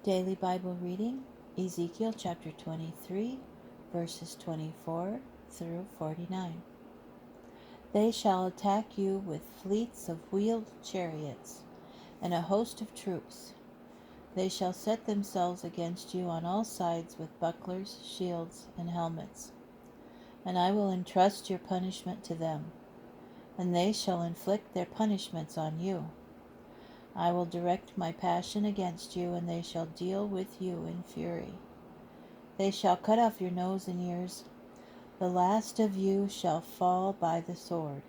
Daily Bible reading, Ezekiel chapter 23, verses 24 through 49. They shall attack you with fleets of wheeled chariots and a host of troops. They shall set themselves against you on all sides with bucklers, shields, and helmets. And I will entrust your punishment to them, and they shall inflict their punishments on you. I will direct my passion against you, and they shall deal with you in fury. They shall cut off your nose and ears. The last of you shall fall by the sword.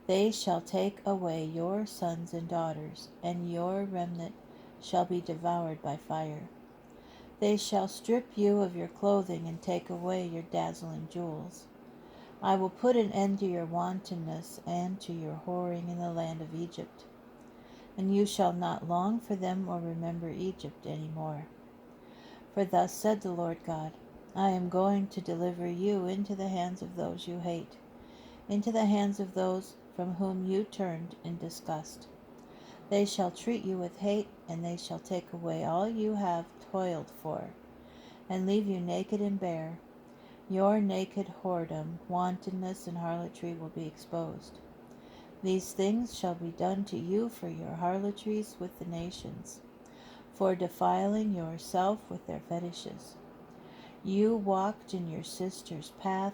They shall take away your sons and daughters, and your remnant shall be devoured by fire. They shall strip you of your clothing and take away your dazzling jewels. I will put an end to your wantonness and to your whoring in the land of Egypt. And you shall not long for them or remember Egypt any more. For thus said the Lord God, I am going to deliver you into the hands of those you hate, into the hands of those from whom you turned in disgust. They shall treat you with hate, and they shall take away all you have toiled for, and leave you naked and bare. Your naked whoredom, wantonness, and harlotry will be exposed. These things shall be done to you for your harlotries with the nations, for defiling yourself with their fetishes. You walked in your sister's path,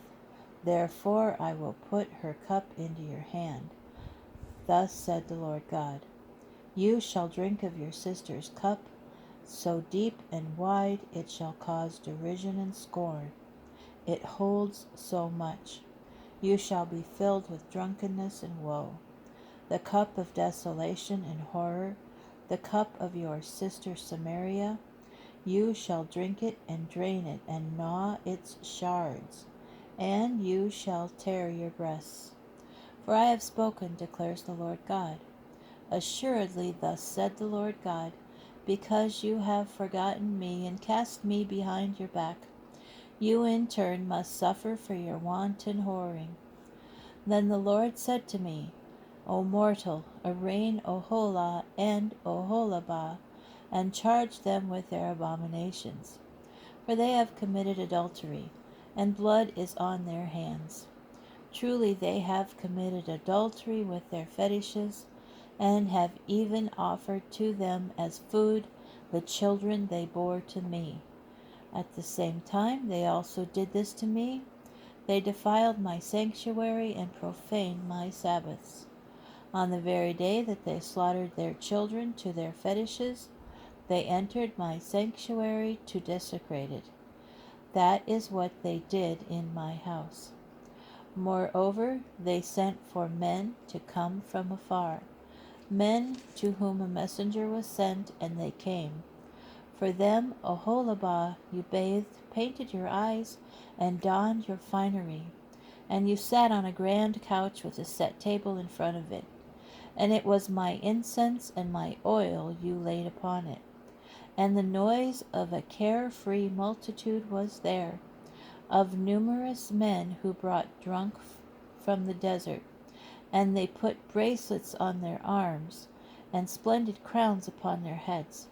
therefore I will put her cup into your hand. Thus said the Lord God, you shall drink of your sister's cup, so deep and wide it shall cause derision and scorn. It holds so much. You shall be filled with drunkenness and woe, the cup of desolation and horror, the cup of your sister Samaria. You shall drink it and drain it and gnaw its shards, and you shall tear your breasts. For I have spoken, declares the Lord God. Assuredly, thus said the Lord God, because you have forgotten me and cast me behind your back, you in turn must suffer for your wanton whoring. Then the Lord said to me, O mortal, arraign Oholah and Oholibah, and charge them with their abominations. For they have committed adultery, and blood is on their hands. Truly they have committed adultery with their fetishes, and have even offered to them as food the children they bore to me. At the same time they also did this to me. They defiled my sanctuary and profaned my Sabbaths. On the very day that they slaughtered their children to their fetishes, they entered my sanctuary to desecrate it. That is what they did in my house. Moreover, they sent for men to come from afar, men to whom a messenger was sent, and they came. For them, Oholibah, you bathed, painted your eyes, and donned your finery, and you sat on a grand couch with a set table in front of it, and it was my incense and my oil you laid upon it. And the noise of a carefree multitude was there, of numerous men who brought drunk from the desert, and they put bracelets on their arms, and splendid crowns upon their heads.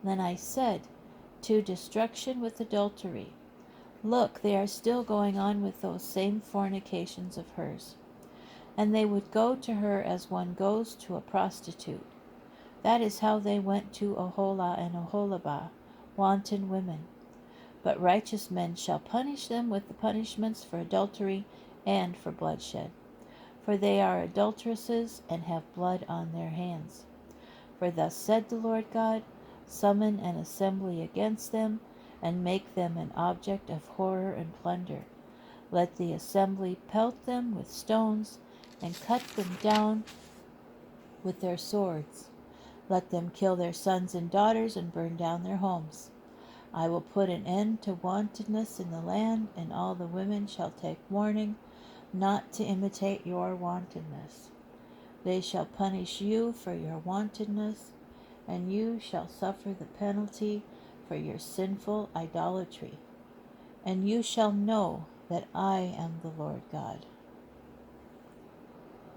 Then I said, to destruction with adultery. Look, they are still going on with those same fornications of hers. And they would go to her as one goes to a prostitute. That is how they went to Oholah and Oholibah, wanton women. But righteous men shall punish them with the punishments for adultery and for bloodshed. For they are adulteresses and have blood on their hands. For thus said the Lord God, summon an assembly against them, and make them an object of horror and plunder. Let the assembly pelt them with stones, and cut them down with their swords. Let them kill their sons and daughters, and burn down their homes. I will put an end to wantonness in the land, and all the women shall take warning not to imitate your wantonness. They shall punish you for your wantonness, and you shall suffer the penalty for your sinful idolatry. And you shall know that I am the Lord God.